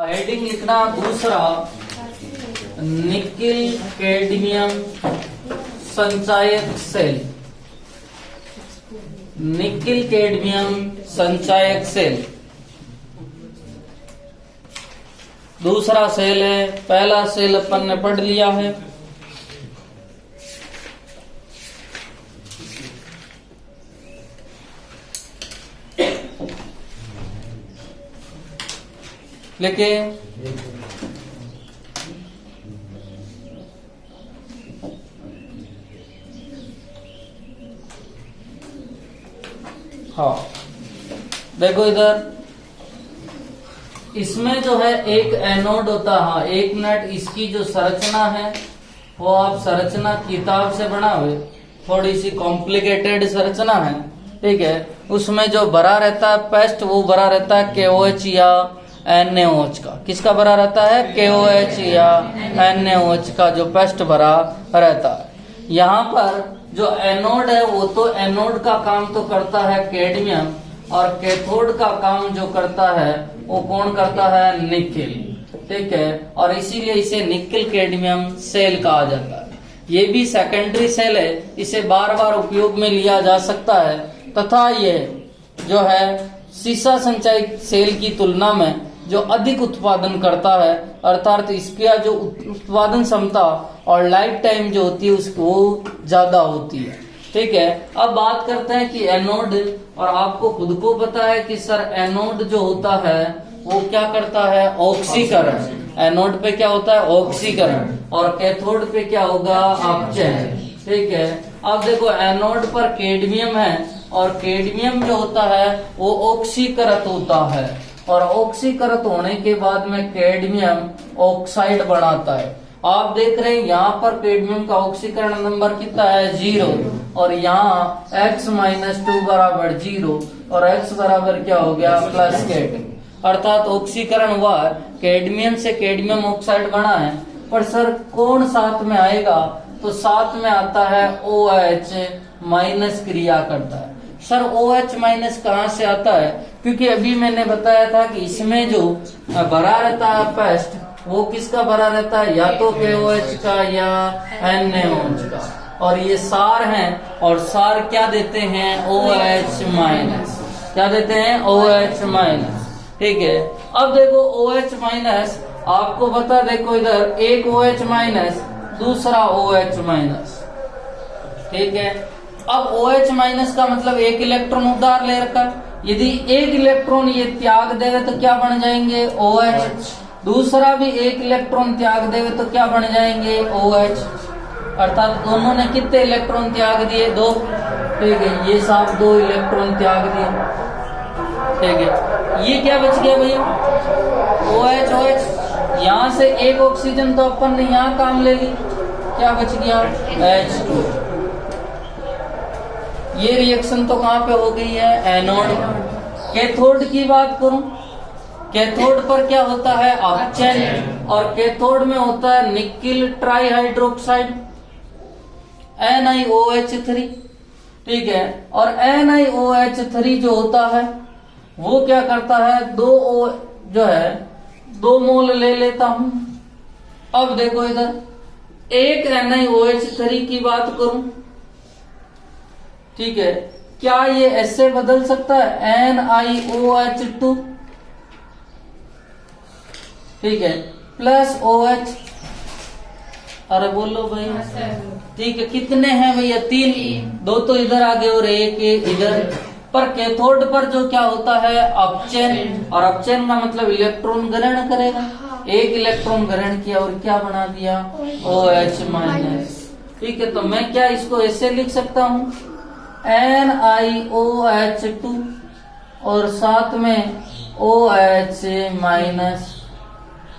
Heading लिखना दूसरा, nickel cadmium संचायक सेल। निकिल कैडमियम संचायक सेल दूसरा सेल है। पहला सेल अपन ने पढ़ लिया है। लिखे हाँ, देखो इधर इसमें जो है एक एनोड होता है। हाँ, एक मिनट, इसकी जो संरचना है वो आप संरचना किताब से बना हुए, थोड़ी सी कॉम्प्लिकेटेड संरचना है, ठीक है। उसमें जो भरा रहता है पेस्ट, वो भरा रहता है KOH या NaOH का। किसका भरा रहता है? KOH या NaOH का जो पेस्ट भरा रहता है। यहाँ पर जो एनोड है वो तो एनोड का काम तो करता है कैडमियम, और कैथोड का काम जो करता है वो कौन करता है? निकिल, ठीक है। और इसीलिए इसे निकिल कैडमियम सेल कहा जाता है। ये भी सेकेंडरी सेल है, इसे बार बार उपयोग में लिया जा सकता है, तथा ये जो है सीसा संचयक सेल की तुलना में जो अधिक उत्पादन करता है, अर्थात इसका जो उत्पादन क्षमता और लाइफ टाइम जो होती है उसको ज्यादा होती है, ठीक है। अब बात करते हैं कि एनोड, और आपको खुद को पता है कि सर एनोड जो होता है वो क्या करता है? ऑक्सीकरण। एनोड पे क्या होता है? ऑक्सीकरण। और कैथोड पे क्या होगा? अपचयन, ठीक है। अब देखो एनोड पर कैडमियम है, और कैडमियम जो होता है वो ऑक्सीकृत होता है, और ऑक्सीकृत होने के बाद में कैडमियम ऑक्साइड बनाता है। आप देख रहे हैं यहाँ पर कैडमियम का ऑक्सीकरण नंबर कितना है? 0। और यहाँ X-2 बराबर 0 और X बराबर क्या हो गया? +8। अर्थात ऑक्सीकरण हुआ, कैडमियम से कैडमियम ऑक्साइड बना है। पर सर कौन साथ में आएगा? तो साथ में आता है OH- क्रिया करता है। सर OH- कहाँ से आता है? क्योंकि अभी मैंने बताया था कि इसमें जो भरा रहता है पेस्ट, वो किसका भरा रहता है? या तो KOH का या NaOH का। और ये सार हैं, और सार क्या देते हैं? OH-। क्या देते हैं? OH-, ठीक है। अब देखो OH-, आपको बता, देखो इधर एक OH-, दूसरा OH-, ठीक है। अब OH- का मतलब एक इलेक्ट्रॉन उधार ले रखा। यदि एक इलेक्ट्रॉन ये त्याग देवे तो क्या बन जाएंगे? OH। दूसरा भी एक इलेक्ट्रॉन त्याग देवे तो क्या बन जाएंगे? OH। अर्थात दोनों ने कितने इलेक्ट्रॉन त्याग दिए? 2, ठीक है। ये साहब 2 इलेक्ट्रॉन त्याग दिए, ठीक है। ये क्या बच गया भैया? OH। यहाँ से एक ऑक्सीजन तो अपन ने यहाँ काम ले ली, क्या बच गया? H2। ये रिएक्शन तो कहाँ पे हो गई है? एनोड। कैथोड की बात करूं, कैथोड पर क्या होता है? अपचयन। और कैथोड में होता है निकिल ट्राइहाइड्रोक्साइड NiOH3, ठीक है। और NiOH3 जो होता है वो क्या करता है? 2 मोल ले लेता हूं। अब देखो इधर एक NiOH3 की बात करूं, ठीक है, क्या ये ऐसे बदल सकता है? NiOH2, ठीक है, +OH। अरे बोलो भाई, ठीक है। कितने हैं भैया? 3। 2 तो इधर आगे और एक इधर। पर कैथोड पर जो क्या होता है? अपचयन। और अपचयन का मतलब इलेक्ट्रॉन ग्रहण करेगा। एक इलेक्ट्रॉन ग्रहण किया और क्या बना दिया? OH-, ठीक है। तो मैं क्या इसको ऐसे लिख सकता हूँ? NiOH2 और साथ में OH-।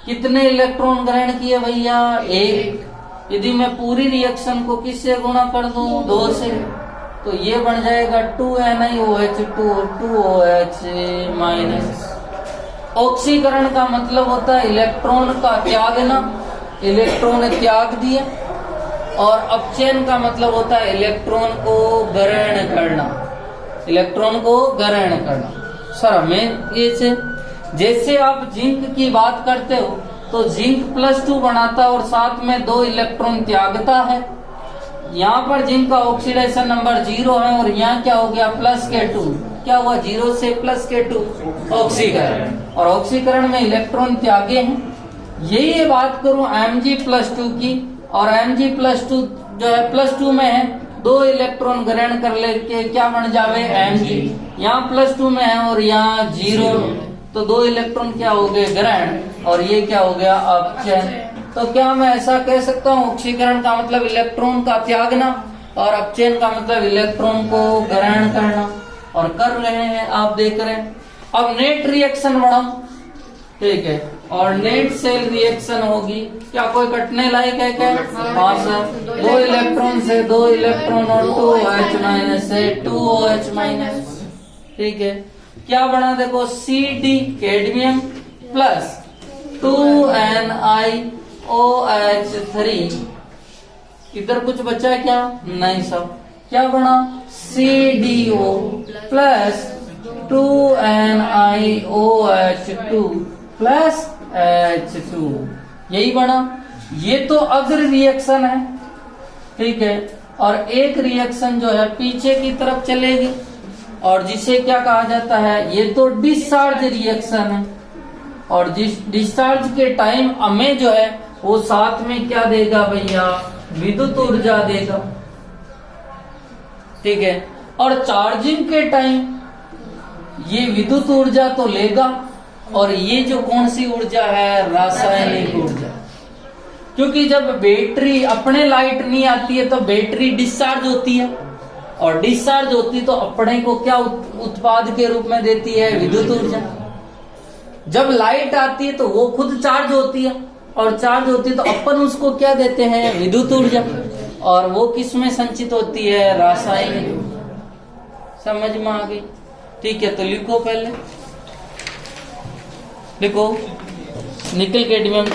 कितने इलेक्ट्रॉन ग्रहण किए भैया? 1। यदि मैं पूरी रिएक्शन को किससे गुणा कर दूं? 2 से, तो ये बन जाएगा 2NiOH2 और 2OH-। ऑक्सीकरण का मतलब होता है इलेक्ट्रॉन का त्यागना, इलेक्ट्रॉन त्याग दिया। और अपचयन का मतलब होता है इलेक्ट्रॉन को ग्रहण करना, इलेक्ट्रॉन को ग्रहण करना। सर हमें ये से जैसे आप जिंक की बात करते हो तो जिंक +2 बनाता है और साथ में 2 इलेक्ट्रॉन त्यागता है। यहाँ पर जिंक का ऑक्सीडेशन नंबर 0 है और यहाँ क्या हो गया +K2, क्या हुआ 0 से +K2 ऑक्सीकरण, और ऑक्सीकरण में इलेक्ट्रॉन त्यागे हैं। यही बात करूं Mg+2 की, और Mg+2 जो है +2 में है, 2 इलेक्ट्रॉन ग्रहण कर लेके क्या बन जावे Mg, यहाँ +2 में है और यहाँ 0, तो 2 इलेक्ट्रॉन क्या हो गए ग्रहण, और ये क्या हो गया अपचयन। तो क्या मैं ऐसा कह सकता हूँ ऑक्सीकरण का मतलब इलेक्ट्रॉन का त्यागना और अपचयन का मतलब इलेक्ट्रॉन को ग्रहण करना, और कर रहे हैं आप देख रहे हैं। अब नेट रिएक्शन बढ़ाऊं, ठीक है, और नेट सेल रिएक्शन होगी, क्या कोई कटने लायक है क्या? हाँ सर, 2 इलेक्ट्रॉन से 2 इलेक्ट्रॉन और 2OH- से 2OH-, ठीक है। क्या बना देखो CD कैडमियम प्लस 2NiOH3, इधर कुछ बचा है क्या? नहीं सब, क्या बना CDO plus 2NiOH2 plus H2, यही बना। ये तो अग्र रिएक्शन है, ठीक है, और एक रिएक्शन जो है पीछे की तरफ चलेगी, और जिसे क्या कहा जाता है, ये तो डिस्चार्ज रिएक्शन है, और डिस्चार्ज के टाइम हमें जो है वो साथ में क्या देगा भैया, विद्युत ऊर्जा देगा, ठीक है। और चार्जिंग के टाइम ये विद्युत ऊर्जा तो लेगा, और ये जो कौन सी ऊर्जा है, रासायनिक ऊर्जा, क्योंकि जब बैटरी अपने लाइट नहीं आती है तो बैटरी डिस्चार्ज होती है, और डिस्चार्ज होती तो अपने को क्या उत्पाद के रूप में देती है, विद्युत ऊर्जा। जब लाइट आती है तो वो खुद चार्ज होती है, और चार्ज होती है तो अपन उसको क्या देते हैं, विद्युत ऊर्जा, और वो किस में संचित होती है, रासायनिक। समझ में आ गई? ठीक है, तो लिखो, पहले लिखो निकल कैडमियम,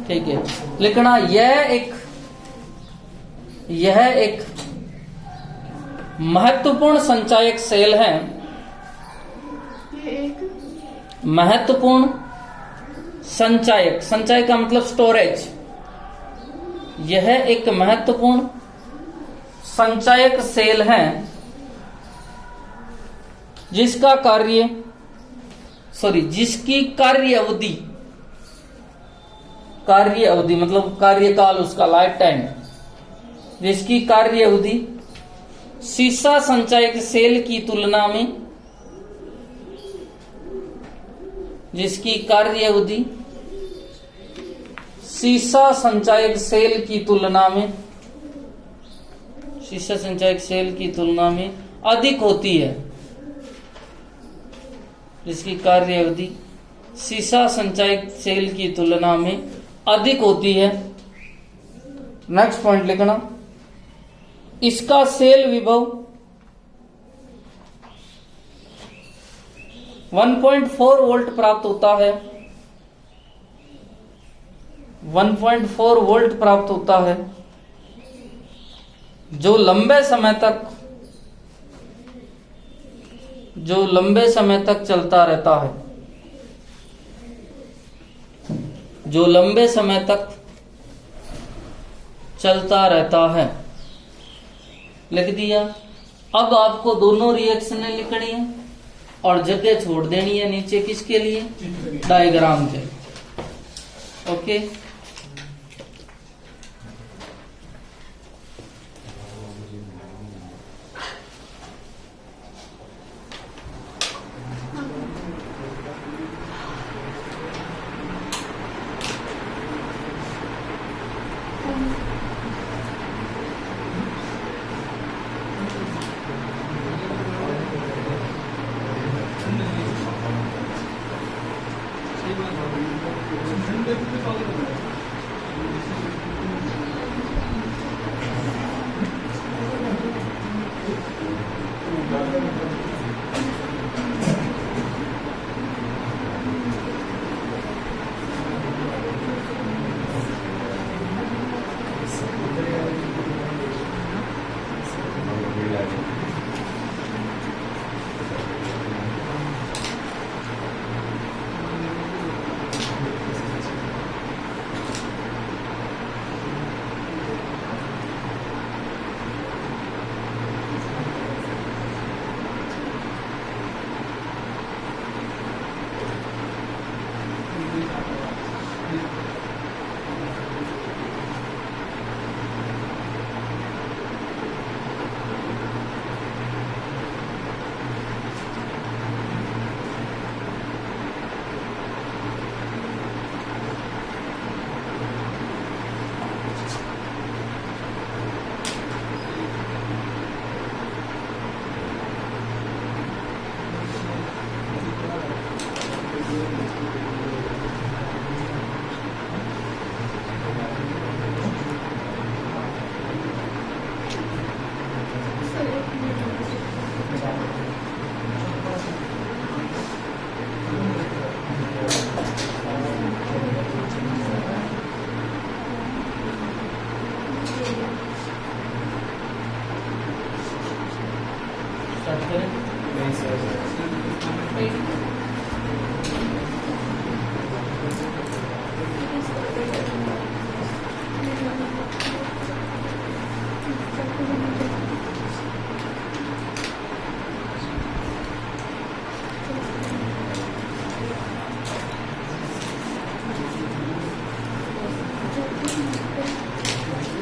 ठीक है, लिखना यह एक महत्वपूर्ण संचायक सेल है, महत्वपूर्ण संचायक, संचय का मतलब स्टोरेज, यह एक महत्वपूर्ण संचायक सेल है जिसका कार्य, जिसकी कार्य अवधि मतलब कार्यकाल, उसका लाइफ टाइम, जिसकी कार्य अवधि सीसा संचायक सेल की तुलना में, जिसकी कार्य अवधि सीसा संचायक सेल की तुलना में, सीसा संचायक सेल की तुलना में अधिक होती है, जिसकी कार्य अवधि सीसा संचायक सेल की तुलना में अधिक होती है। नेक्स्ट पॉइंट लिखना, इसका सेल विभव 1.4 वोल्ट प्राप्त होता है, 1.4 वोल्ट प्राप्त होता है, जो लंबे समय तक चलता रहता है, जो लंबे समय तक चलता रहता है। लिख दिया। अब आपको दोनों रिएक्शनें लिखनी है और जगह छोड़ देनी है नीचे, किसके लिए, डायग्राम के। ओके,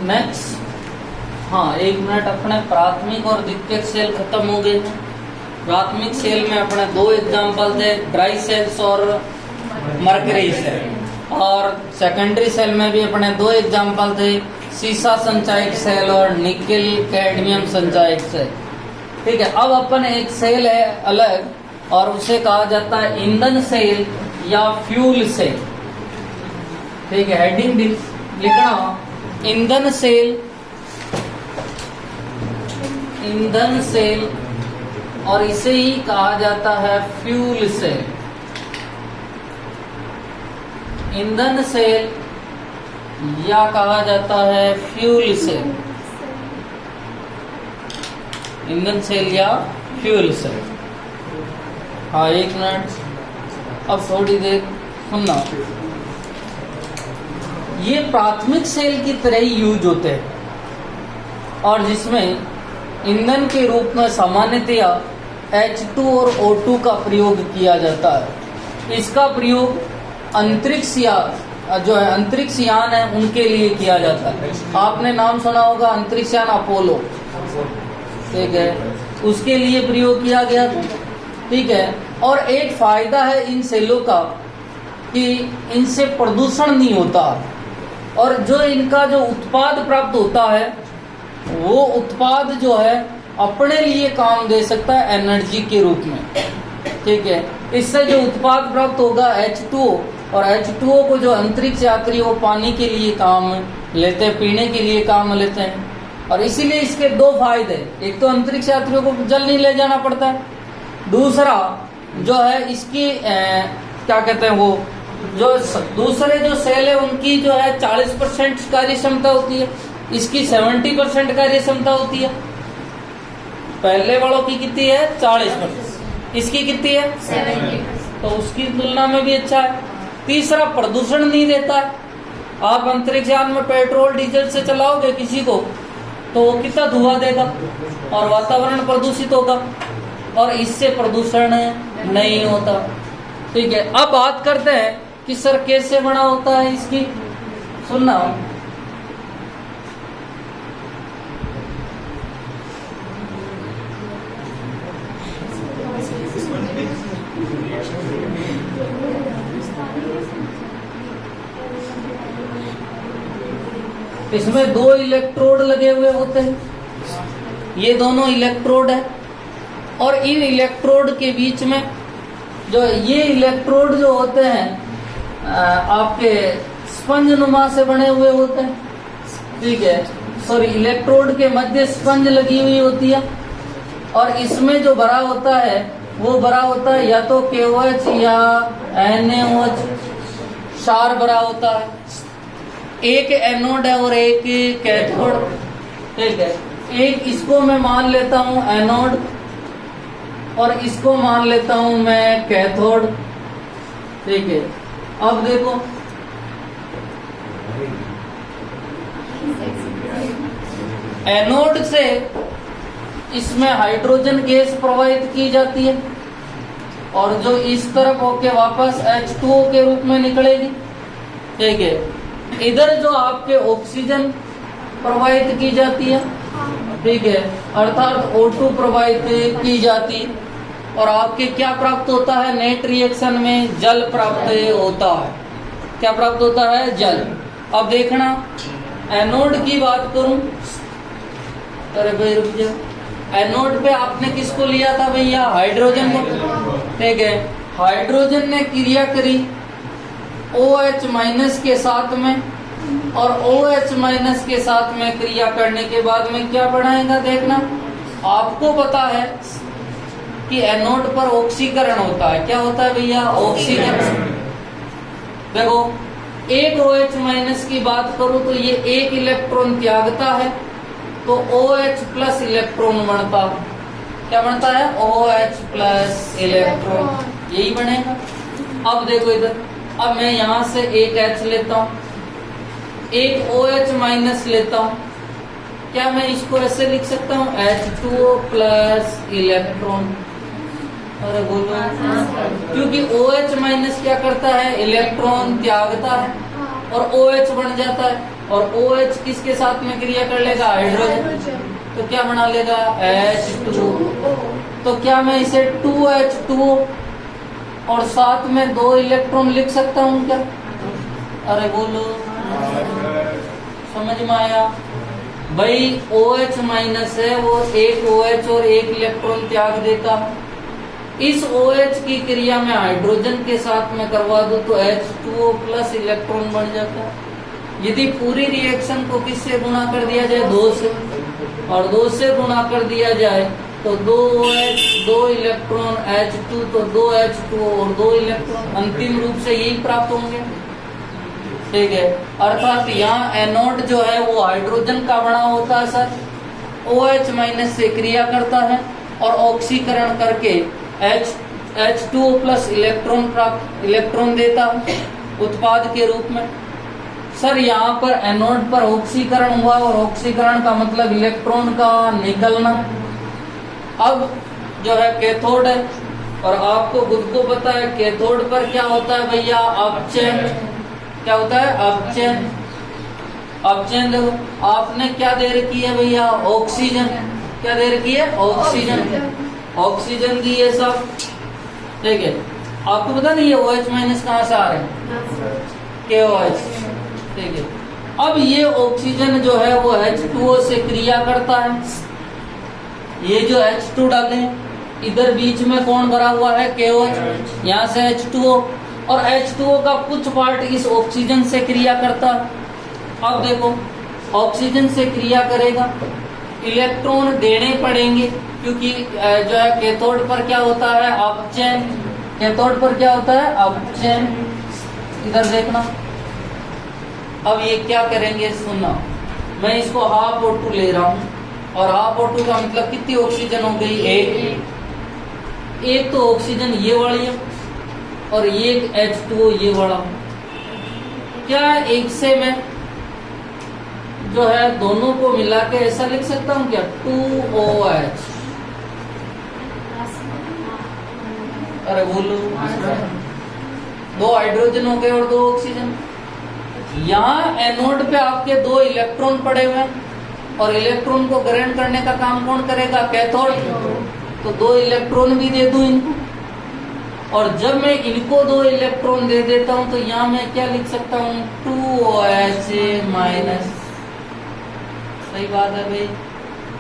नेक्स्ट, हाँ 1 मिनट, अपने प्राथमिक और द्वितीयक सेल खत्म हो गए। प्राथमिक सेल में अपने 2 एग्जाम्पल थे, ड्राई सेल्स और मरकरी सेल, और सेकेंडरी सेल में भी अपने 2 एग्जाम्पल थे, सीसा संचायक सेल और निकेल कैडमियम संचायक सेल। ठीक है, अब अपन एक सेल है अलग और उसे कहा जाता है ईंधन सेल या फ्यूल सेल। ठीक है, हेडिंग लिखना ईंधन सेल, ईंधन सेल, और इसे ही कहा जाता है फ्यूल सेल। ईंधन सेल या कहा जाता है फ्यूल सेल, ईंधन सेल या फ्यूल सेल। हाँ 1 मिनट, अब थोड़ी देर सुनना। ये प्राथमिक सेल की तरह ही यूज होते हैं और जिसमें ईंधन के रूप में सामान्यतया H2 और O2 का प्रयोग किया जाता है। इसका प्रयोग अंतरिक्ष या जो है अंतरिक्ष यान है उनके लिए किया जाता है। आपने नाम सुना होगा अंतरिक्ष यान अपोलो, ठीक है, उसके लिए प्रयोग किया गया था। ठीक है, और एक फायदा है इन सेलों का कि इनसे प्रदूषण नहीं होता और जो इनका जो उत्पाद प्राप्त होता है वो उत्पाद जो है अपने लिए काम दे सकता है एनर्जी के रूप में। ठीक है, इससे जो उत्पाद प्राप्त होगा H2O, और H2O को जो अंतरिक्ष यात्री वो पानी के लिए काम लेते हैं, पीने के लिए काम लेते हैं। और इसीलिए इसके 2 फायदे, एक तो अंतरिक्ष यात्रियों को जल नहीं ले जाना पड़ता है, दूसरा जो है इसकी क्या कहते हैं वो जो दूसरे जो सेल है उनकी जो है 40% कार्य क्षमता होती है, इसकी 70% कार्य क्षमता होती है। पहले वालों की कितनी है 40%, इसकी कितनी है 70%, तो उसकी तुलना में भी अच्छा है। तीसरा, प्रदूषण नहीं देता है। आप अंतरिक्ष यान में पेट्रोल डीजल से चलाओगे किसी को तो वो कितना धुआं देगा और वातावरण प्रदूषित होगा, और इससे प्रदूषण नहीं होता। ठीक है, अब बात करते हैं कि सर कैसे बना होता है इसकी, सुनना। इसमें 2 इलेक्ट्रोड लगे हुए होते हैं, ये दोनों इलेक्ट्रोड है, और इन इलेक्ट्रोड के बीच में जो ये इलेक्ट्रोड जो होते हैं आपके स्पंज नुमा से बने हुए होते हैं। ठीक है, सॉरी, इलेक्ट्रोड के मध्य स्पंज लगी हुई होती है और इसमें जो भरा होता है वो भरा होता है या तो KOH या NaOH, क्षार भरा होता है। एक एनोड है और एक कैथोड। ठीक है, एक इसको मैं मान लेता हूं एनोड और इसको मान लेता हूं मैं कैथोड। ठीक है, अब देखो एनोड से इसमें हाइड्रोजन गैस प्रवाहित की जाती है और जो इस तरफ होके वापस H2O के रूप में निकलेगी। ठीक है, इधर जो आपके ऑक्सीजन प्रवाहित की जाती है, ठीक है, अर्थात O2 प्रवाहित की जाती है और आपके क्या प्राप्त होता है, नेट रिएक्शन में जल प्राप्त होता है। क्या प्राप्त होता है, जल। अब देखना, एनोड की बात करूं, अरे भाई रुक जाओ, एनोड पे आपने किसको लिया था भैया, हाइड्रोजन को। ठीक है, हाइड्रोजन ने क्रिया करी OH माइनस के साथ में, और OH माइनस के साथ में क्रिया करने के बाद में क्या बढ़ाएगा, देखना। आपको पता है कि एनोड पर ऑक्सीकरण होता है। क्या होता है भैया, ऑक्सीकरण। देखो, एक OH माइनस की बात करूं तो ये एक इलेक्ट्रॉन त्यागता है तो OH प्लस इलेक्ट्रॉन बनता है। क्या बनता है, OH प्लस इलेक्ट्रॉन, यही बनेगा। अब देखो इधर, अब मैं यहां से एक H लेता हूं, एक OH माइनस लेता हूं। क्या मैं इसको ऐसे लिख सकता हूं, H2O प्लस इलेक्ट्रॉन। अरे बोलो, क्योंकि OH माइनस क्या करता है, इलेक्ट्रॉन त्यागता है और OH बन जाता है। और OH किसके साथ में क्रिया कर लेगा? हाइड्रोजन। तो क्या बना लेगा? H2। तो क्या मैं इसे 2H2 और साथ में 2 इलेक्ट्रॉन लिख सकता हूँ क्या? अरे बोलो, समझ में आया? भाई OH माइनस है, वो एक OH और एक इलेक्ट्रॉन त्याग देता। इस OH की क्रिया में हाइड्रोजन के साथ में करवा दो तो H2O प्लस इलेक्ट्रॉन बन जाता है। यदि पूरी रिएक्शन को किससे गुणा कर दिया जाए? 2 से, और 2 से गुणा कर दिया जाए तो 2OH 2 इलेक्ट्रॉन H2 तो 2H2O और 2 इलेक्ट्रॉन अंतिम रूप से यही प्राप्त होंगे। ठीक है, अर्थात यहाँ एनोड जो है वो हाइड्रोजन का बना होता है सर, OH माइनस से क्रिया करता है और ऑक्सीकरण करके H2O प्लस इलेक्ट्रॉन देता है उत्पाद के रूप में। सर यहाँ पर एनोड पर ऑक्सीकरण हुआ और ऑक्सीकरण का मतलब इलेक्ट्रॉन का निकलना। अब जो है कैथोड है, और आपको खुद को पता है कैथोड पर क्या होता है भैया? अपचयन। क्या होता है? अपचयन। अपचयन देखो आपने क्या दे रखी है भैया? ऑक्सीजन। क्या दे रखी है? ऑक्सीजन। ऑक्सीजन दी है सब। ठीक है, आपको पता नहीं ये OH माइनस कहाँ से आ रहे हैं? KOH। ठीक है, अब ये ऑक्सीजन जो है वो H2O से क्रिया करता है। ये जो H2 डाले इधर बीच में कौन भरा हुआ है? KOH। यहाँ से H2O, और H2O का कुछ पार्ट इस ऑक्सीजन से क्रिया करता है। अब देखो ऑक्सीजन से क्रिया करेगा, इलेक्ट्रॉन देने पड़ेंगे क्योंकि जो है कैथोड पर क्या होता है? अपचयन। कैथोड पर क्या होता है? अपचयन। इधर देखना, अब ये क्या करेंगे सुनना, मैं इसको हाफ O2 ले रहा हूँ, और हाफ O2 का मतलब कितनी ऑक्सीजन हो गई? एक तो ऑक्सीजन ये वाली है और ये H2O ये वाला। क्या एक से मैं जो है दोनों को मिला के ऐसा लिख सकता हूँ क्या? 2OH। अरे बोलो, 2 हाइड्रोजन हो गए और 2 ऑक्सीजन। यहाँ एनोड पे आपके 2 इलेक्ट्रॉन पड़े हुए हैं और इलेक्ट्रॉन को ग्रहण करने का काम कौन करेगा? कैथोड। तो 2 इलेक्ट्रॉन भी दे दूं इनको, और जब मैं इनको 2 इलेक्ट्रॉन दे देता हूं तो यहाँ मैं क्या लिख सकता हूँ? 2OH minus. सही बात है भाई।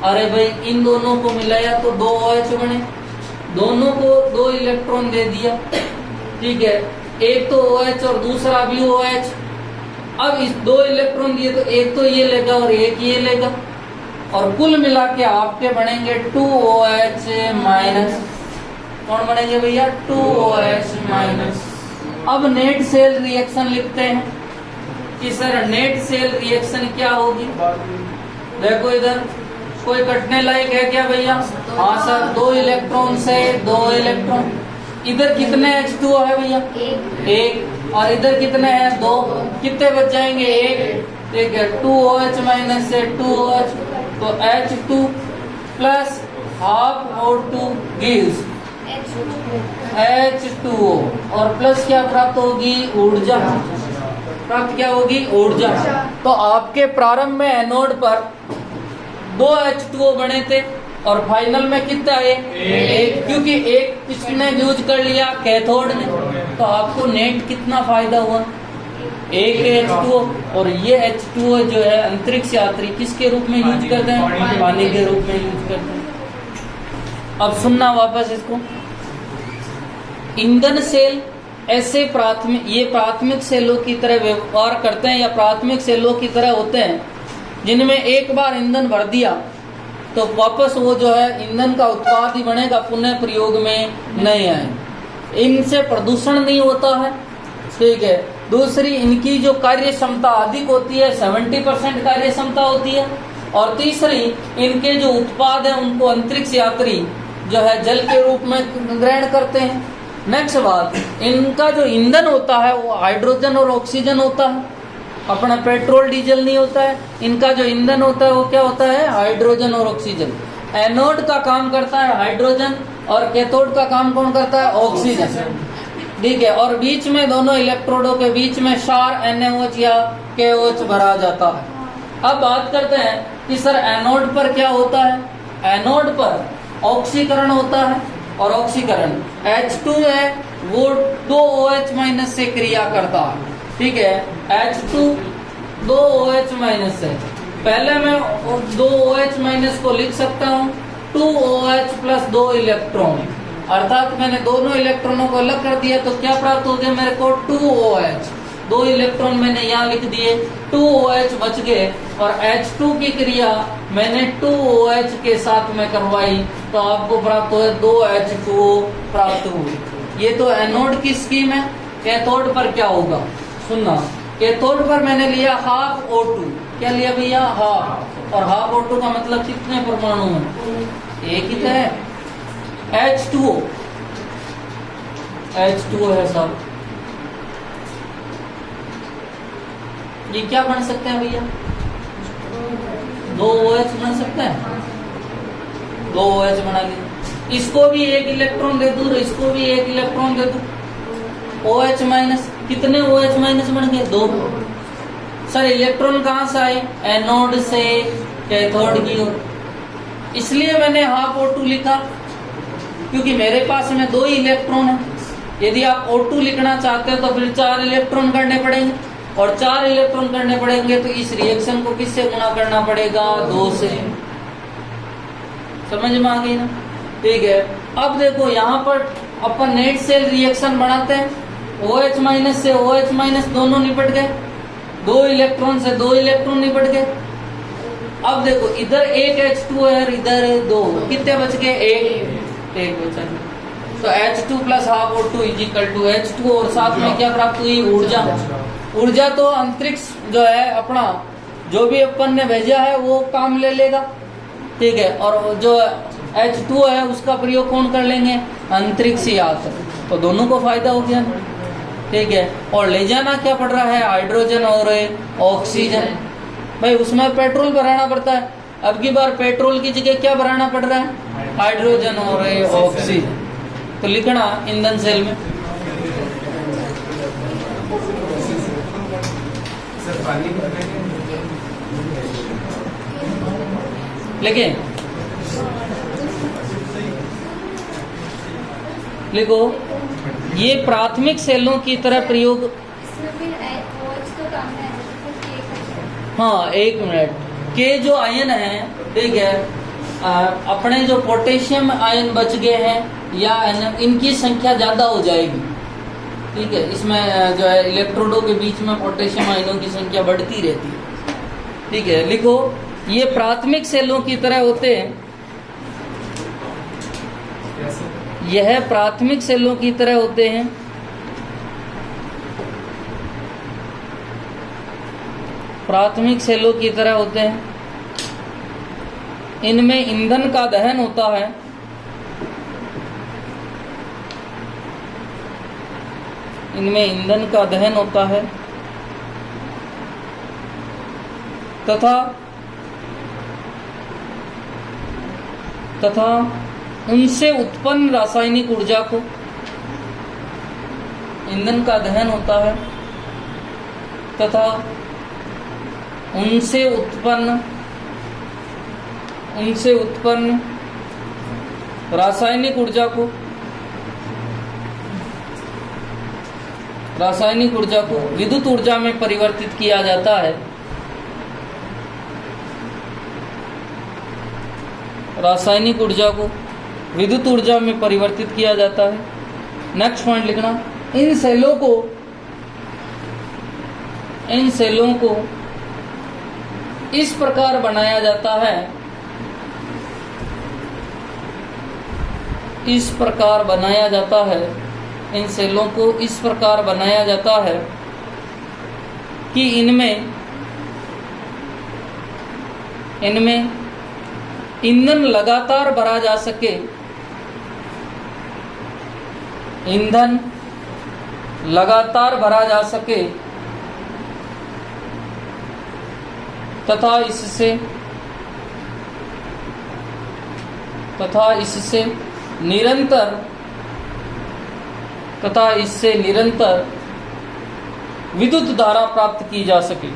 अरे भाई इन दोनों को मिलाया तो 2 OH बने, दोनों को 2 इलेक्ट्रॉन दे दिया। ठीक है, एक तो OH और दूसरा भी OH। अब इस 2 इलेक्ट्रॉन दिए तो एक तो ये लेगा और एक ये लेगा, और कुल मिला के आपके बनेंगे 2OH माइनस। कौन बनेंगे भैया? 2OH minus. अब नेट सेल रिएक्शन लिखते हैं कि सर नेट सेल रिएक्शन क्या होगी? देखो इधर कोई कटने लायक है क्या भैया? हाँ सर, 2 इलेक्ट्रॉन से 2 इलेक्ट्रॉन। इधर कितने H2O है भैया? एक। और इधर कितने हैं? 2। कितने बच जाएंगे? 1। ठीक है, 2OH माइनस से 2OH, तो H2 plus half O2 gives H2O, और प्लस क्या प्राप्त होगी? ऊर्जा प्राप्त। क्या होगी? ऊर्जा। तो आपके प्रारंभ में एनोड पर 2 H2O बने थे और फाइनल में कितना है? 1, क्योंकि एक किसने यूज कर लिया? कैथोड ने। तो आपको नेट कितना फायदा हुआ? 1 H2O, और ये H2O जो है अंतरिक्ष यात्री किसके रूप में यूज करते हैं? पानी के रूप में यूज करते हैं। अब सुनना वापस इसको, ईंधन सेल ऐसे प्राथमिक सेलों की तरह व्यवहार करते हैं, या प्राथमिक सेलों की तरह होते हैं जिनमें एक बार ईंधन भर दिया तो वापस वो जो है ईंधन का उत्पाद ही बनेगा, पुनः प्रयोग में नहीं आए। इनसे प्रदूषण नहीं होता है। ठीक है, दूसरी इनकी जो कार्य क्षमता अधिक होती है, 70% कार्य क्षमता होती है, और तीसरी इनके जो उत्पाद है उनको अंतरिक्ष यात्री जो है जल के रूप में ग्रहण करते हैं। नेक्स्ट बात, इनका जो ईंधन होता है वो हाइड्रोजन और ऑक्सीजन होता है, अपना पेट्रोल डीजल नहीं होता है। इनका जो ईंधन होता है वो क्या होता है? हाइड्रोजन और ऑक्सीजन। एनोड का काम करता है हाइड्रोजन और कैथोड का काम कौन करता है? ऑक्सीजन। ठीक है, और बीच में दोनों इलेक्ट्रोडों के बीच में क्षार NaOH या KOH भरा जाता है। अब बात करते हैं कि सर एनोड पर क्या होता है। एनोड पर ऑक्सीकरण होता है, और ऑक्सीकरण H2 है वो 2 OH- से क्रिया करता है। ठीक है, H2 2 OH- से, पहले मैं 2 OH- को लिख सकता हूँ 2OH प्लस 2 इलेक्ट्रॉन, अर्थात मैंने दोनों इलेक्ट्रॉनों को अलग कर दिया तो क्या प्राप्त हो गया मेरे को 2OH। 2 इलेक्ट्रॉन मैंने यहाँ लिख दिए, 2OH बच गए, और H2 की क्रिया मैंने 2OH के साथ में करवाई तो आपको प्राप्त हुए 2H2O प्राप्त हुई। ये तो एनोड की स्कीम है। कैथोड पर क्या होगा सुनना। कैथोड पर मैंने लिया हाफ O2। क्या लिया भैया? हाफ। और हाफ O2 का मतलब कितने परमाणु हैं? एक ही तो है, H2O। H2O है सब। ये क्या बन सकते हैं भैया? 2 OH बन सकते हैं। 2 OH बना लिया, इसको भी एक इलेक्ट्रॉन दे दूं, इसको भी एक इलेक्ट्रॉन दे दूं, OH-। कितने OH- बन गए? 2। सर इलेक्ट्रॉन कहां से आए? एनोड से कैथोड की ओर, इसलिए मैंने हाफ O2 लिखा, क्योंकि मेरे पास में 2 ही इलेक्ट्रॉन है। यदि आप O2 लिखना चाहते हो तो फिर 4 इलेक्ट्रॉन करने पड़ेंगे, और 4 इलेक्ट्रॉन करने पड़ेंगे तो इस रिएक्शन को किससे गुणा करना पड़ेगा? 2 से। समझ में आ गई ना? ठीक है, अब देखो यहाँ पर अपन नेट सेल रिएक्शन बनाते हैं, OH- से OH- दोनों निपट गए, 2 इलेक्ट्रॉन से 2 इलेक्ट्रॉन निपट गए। अब देखो इधर एक H2 है और इधर 2, कितने बच गए? एक बचा। तो H2 plus half O2 is equal to H2, और साथ में क्या प्राप्त हुई? ऊर्जा। ऊर्जा तो अंतरिक्ष जो है अपना, जो भी अपन ने भेजा है वो काम ले लेगा। ठीक है, और जो H2 है उसका प्रयोग कौन कर लेंगे? अंतरिक्ष यात्री। तो दोनों को फायदा हो गया। ठीक है, और ले जाना क्या पड़ रहा है? हाइड्रोजन और ऑक्सीजन। भाई उसमें पेट्रोल भराना पड़ता है, अब की बार पेट्रोल की जगह क्या भराना पड़ रहा है? हाइड्रोजन और ऑक्सीजन। तो लिखना ईंधन सेल में लेकिन लिखो ये प्राथमिक सेलों की तरह प्रयोग। हाँ 1 मिनट के जो आयन है, ठीक है, अपने जो पोटेशियम आयन बच गए हैं या इनकी संख्या ज्यादा हो जाएगी। ठीक है, इसमें जो है इलेक्ट्रोडों के बीच में पोटेशियम आयनों की संख्या बढ़ती रहती है। ठीक है, लिखो ये प्राथमिक सेलों की तरह होते हैं। यह प्राथमिक सेलों की तरह होते हैं। प्राथमिक सेलों की तरह होते हैं। इनमें ईंधन का दहन होता है। इनमें ईंधन का दहन होता है तथा उनसे उत्पन्न रासायनिक ऊर्जा को, ईंधन का दहन होता है तथा उनसे उत्पन्न रासायनिक ऊर्जा को विद्युत ऊर्जा में परिवर्तित किया जाता है। रासायनिक ऊर्जा को विद्युत ऊर्जा में परिवर्तित किया जाता है। नेक्स्ट पॉइंट लिखना, इन सेलों को इस प्रकार बनाया जाता है, इस प्रकार बनाया जाता है, इन सेलों को इस प्रकार बनाया जाता है कि इनमें ईंधन लगातार भरा जा सके, ईंधन लगातार भरा जा सके तथा इससे तथा इससे निरंतर विद्युत धारा प्राप्त की जा सके,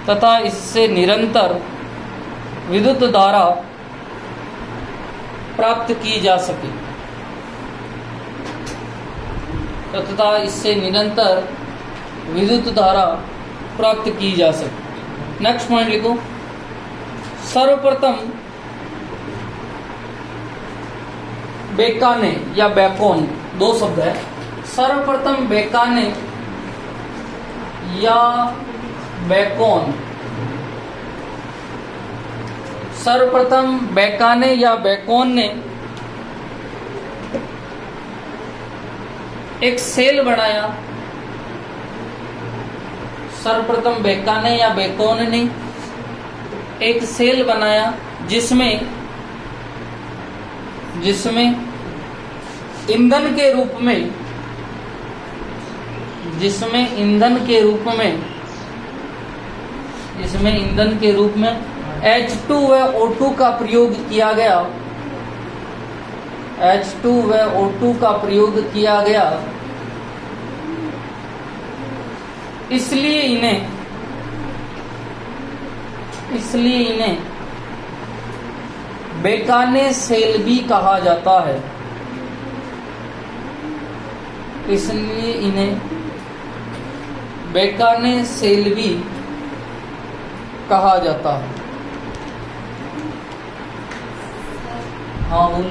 तथा इससे निरंतर विद्युत धारा प्राप्त की जा सके, तथा इससे निरंतर विद्युत धारा प्राप्त की जा सके। नेक्स्ट पॉइंट लिखो। सर्वप्रथम बेकाने या बैकोन, दो शब्द है। सर्वप्रथम बेकाने या बैकोन, सर्वप्रथम बेकाने या बैकोन ने एक सेल बनाया। सर्वप्रथम बेकाने या बैकोन ने एक सेल बनाया जिसमें ईंधन के रूप में, जिसमें ईंधन के रूप में H2 व O2 का प्रयोग किया गया, H2 व O2 का प्रयोग किया गया। इसलिए इन्हें बेकाने सेल भी कहा जाता है। इसलिए इन्हें बेकाने सेल भी कहा जाता है। हाँ बोल।